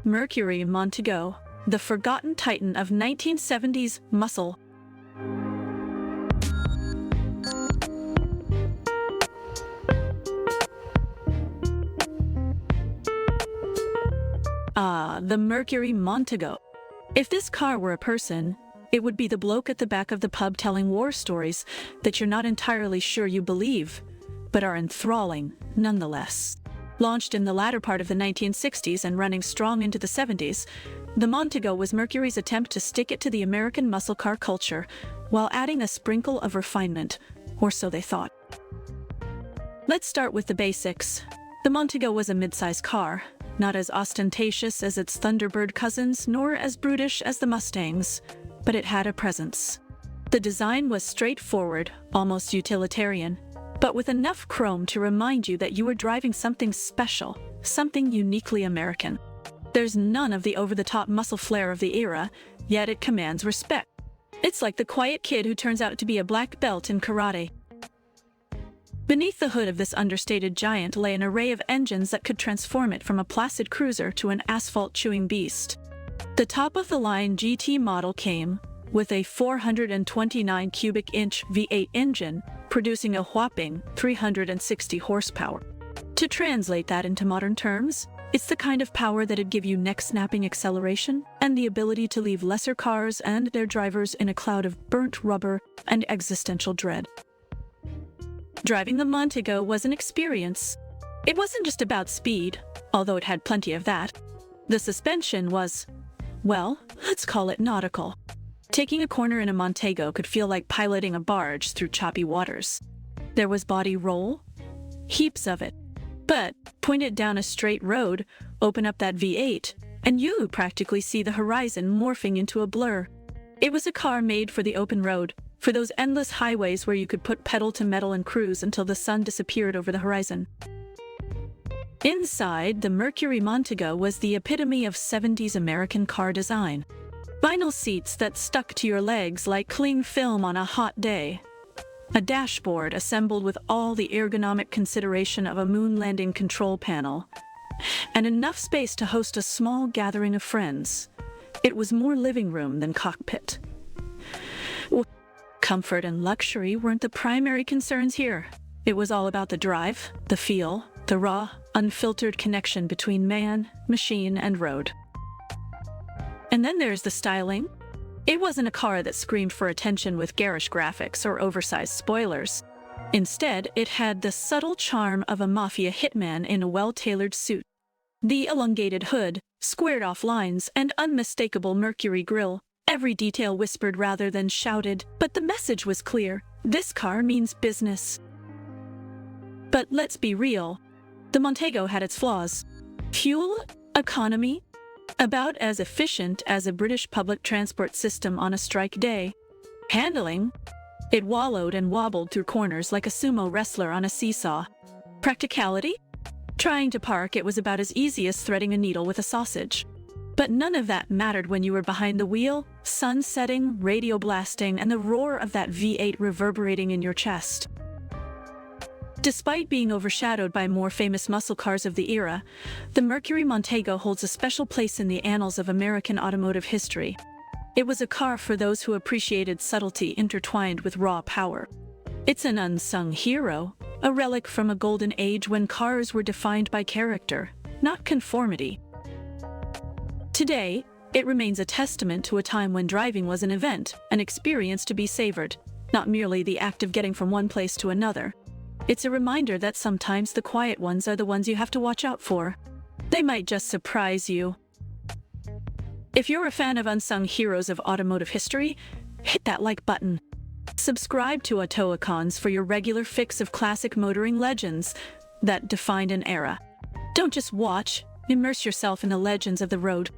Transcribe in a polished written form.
Mercury Montego, the forgotten titan of 1970s muscle. The Mercury Montego. If this car were a person, it would be the bloke at the back of the pub telling war stories that you're not entirely sure you believe, but are enthralling nonetheless. Launched in the latter part of the 1960s and running strong into the 70s, the Montego was Mercury's attempt to stick it to the American muscle car culture while adding a sprinkle of refinement, or so they thought. Let's start with the basics. The Montego was a mid-size car, not as ostentatious as its Thunderbird cousins, nor as brutish as the Mustangs, but it had a presence. The design was straightforward, almost utilitarian, but with enough chrome to remind you that you were driving something special, something uniquely American. There's none of the over-the-top muscle flair of the era, yet it commands respect. It's like the quiet kid who turns out to be a black belt in karate. Beneath the hood of this understated giant lay an array of engines that could transform it from a placid cruiser to an asphalt-chewing beast. The top-of-the-line GT model came with a 429 cubic inch V8 engine, producing a whopping 360 horsepower. To translate that into modern terms, it's the kind of power that'd give you neck-snapping acceleration and the ability to leave lesser cars and their drivers in a cloud of burnt rubber and existential dread. Driving the Montego was an experience. It wasn't just about speed, although it had plenty of that. The suspension was, well, let's call it nautical. Taking a corner in a Montego could feel like piloting a barge through choppy waters. There was body roll, heaps of it. But point it down a straight road, open up that V8, and you practically see the horizon morphing into a blur. It was a car made for the open road, for those endless highways where you could put pedal to metal and cruise until the sun disappeared over the horizon. Inside, the Mercury Montego was the epitome of 70s American car design. Vinyl seats that stuck to your legs like cling film on a hot day. A dashboard assembled with all the ergonomic consideration of a moon landing control panel. And enough space to host a small gathering of friends. It was more living room than cockpit. Comfort and luxury weren't the primary concerns here. It was all about the drive, the feel, the raw, unfiltered connection between man, machine, and road. And then there's the styling. It wasn't a car that screamed for attention with garish graphics or oversized spoilers. Instead, it had the subtle charm of a mafia hitman in a well-tailored suit. The elongated hood, squared-off lines, and unmistakable Mercury grille. Every detail whispered rather than shouted, but the message was clear. This car means business. But let's be real. The Montego had its flaws. Fuel economy, about as efficient as a British public transport system on a strike day. Handling, it wallowed and wobbled through corners like a sumo wrestler on a seesaw. Practicality, trying to park it was about as easy as threading a needle with a sausage. But none of that mattered when you were behind the wheel, sun setting, radio blasting, and the roar of that V8 reverberating in your chest. Despite being overshadowed by more famous muscle cars of the era, the Mercury Montego holds a special place in the annals of American automotive history. It was a car for those who appreciated subtlety intertwined with raw power. It's an unsung hero, a relic from a golden age when cars were defined by character, not conformity. Today, it remains a testament to a time when driving was an event, an experience to be savored, not merely the act of getting from one place to another. It's a reminder that sometimes the quiet ones are the ones you have to watch out for. They might just surprise you. If you're a fan of unsung heroes of automotive history, hit that like button. Subscribe to Autoicons for your regular fix of classic motoring legends that defined an era. Don't just watch, immerse yourself in the legends of the road.